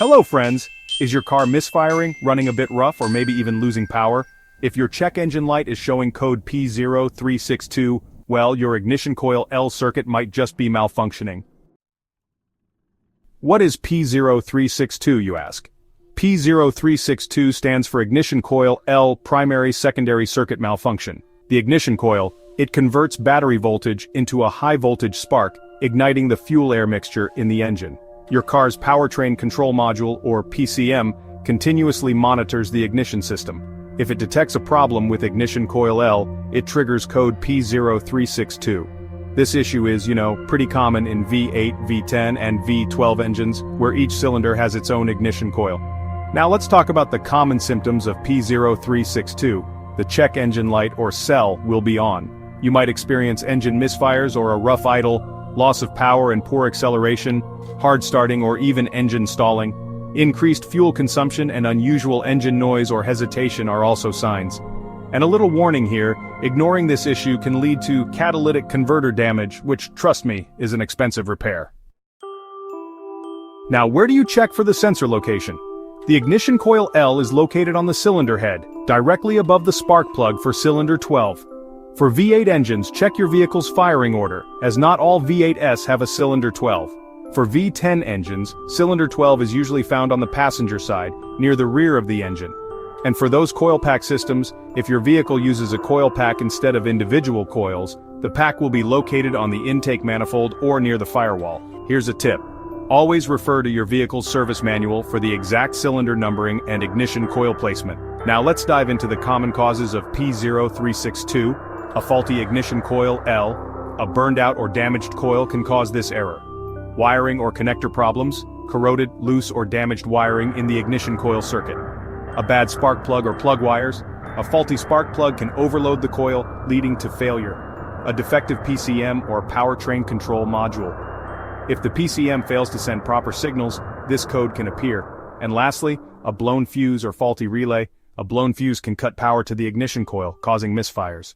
Hello friends! Is your car misfiring, running a bit rough, or maybe even losing power? If your check engine light is showing code P0362, well, your ignition coil L circuit might just be malfunctioning. What is P0362, you ask? P0362 stands for Ignition Coil L Primary-Secondary Circuit Malfunction. The ignition coil, it converts battery voltage into a high-voltage spark, igniting the fuel-air mixture in the engine. Your car's powertrain control module, or PCM, continuously monitors the ignition system. If it detects a problem with ignition coil L, it triggers code P0362. This issue is, pretty common in V8, V10, and V12 engines, where each cylinder has its own ignition coil. Now let's talk about the common symptoms of P0362. The check engine light, or CEL, will be on. You might experience engine misfires or a rough idle, loss of power and poor acceleration, hard starting or even engine stalling. Increased fuel consumption and unusual engine noise or hesitation are also signs. And a little warning here, ignoring this issue can lead to catalytic converter damage, which, trust me, is an expensive repair. Now, where do you check for the sensor location? The ignition coil L is located on the cylinder head, directly above the spark plug for cylinder 12. For V8 engines, check your vehicle's firing order, as not all V8s have a cylinder 12. For V10 engines, cylinder 12 is usually found on the passenger side, near the rear of the engine. And for those coil pack systems, if your vehicle uses a coil pack instead of individual coils, the pack will be located on the intake manifold or near the firewall. Here's a tip. Always refer to your vehicle's service manual for the exact cylinder numbering and ignition coil placement. Now let's dive into the common causes of P0362. A faulty ignition coil L, a burned out or damaged coil can cause this error. Wiring or connector problems, corroded, loose or damaged wiring in the ignition coil circuit. A bad spark plug or plug wires, a faulty spark plug can overload the coil, leading to failure. A defective PCM or powertrain control module. If the PCM fails to send proper signals, this code can appear. And lastly, a blown fuse or faulty relay. A blown fuse can cut power to the ignition coil, causing misfires.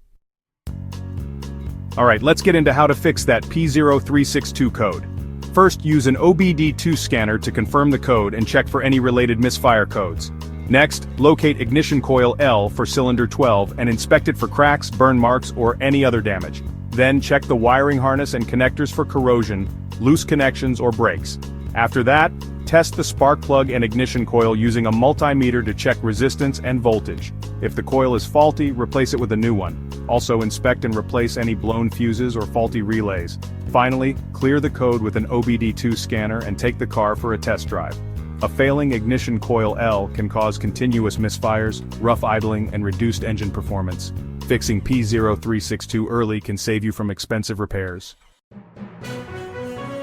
Alright, let's get into how to fix that P0362 code. First, use an obd2 scanner to confirm the code and check for any related misfire codes. Next, locate ignition coil L for cylinder 12 and inspect it for cracks, burn marks, or any other damage. Then check the wiring harness and connectors for corrosion, loose connections, or breaks. After that, test the spark plug and ignition coil using a multimeter to check resistance and voltage. If the coil is faulty, replace it with a new one. Also inspect and replace any blown fuses or faulty relays. Finally, clear the code with an obd2 scanner and take the car for a test drive. A failing ignition coil L can cause continuous misfires, rough idling, and reduced engine performance. Fixing P0362 early can save you from expensive repairs.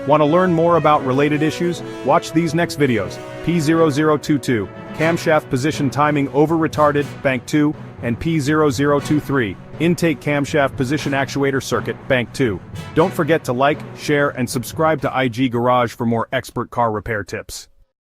Want to learn more about related issues? Watch these next videos. P0022, camshaft position timing over retarded, bank 2, and P0023, intake camshaft position actuator circuit, bank 2. Don't forget to like, share, and subscribe to IG Garage for more expert car repair tips.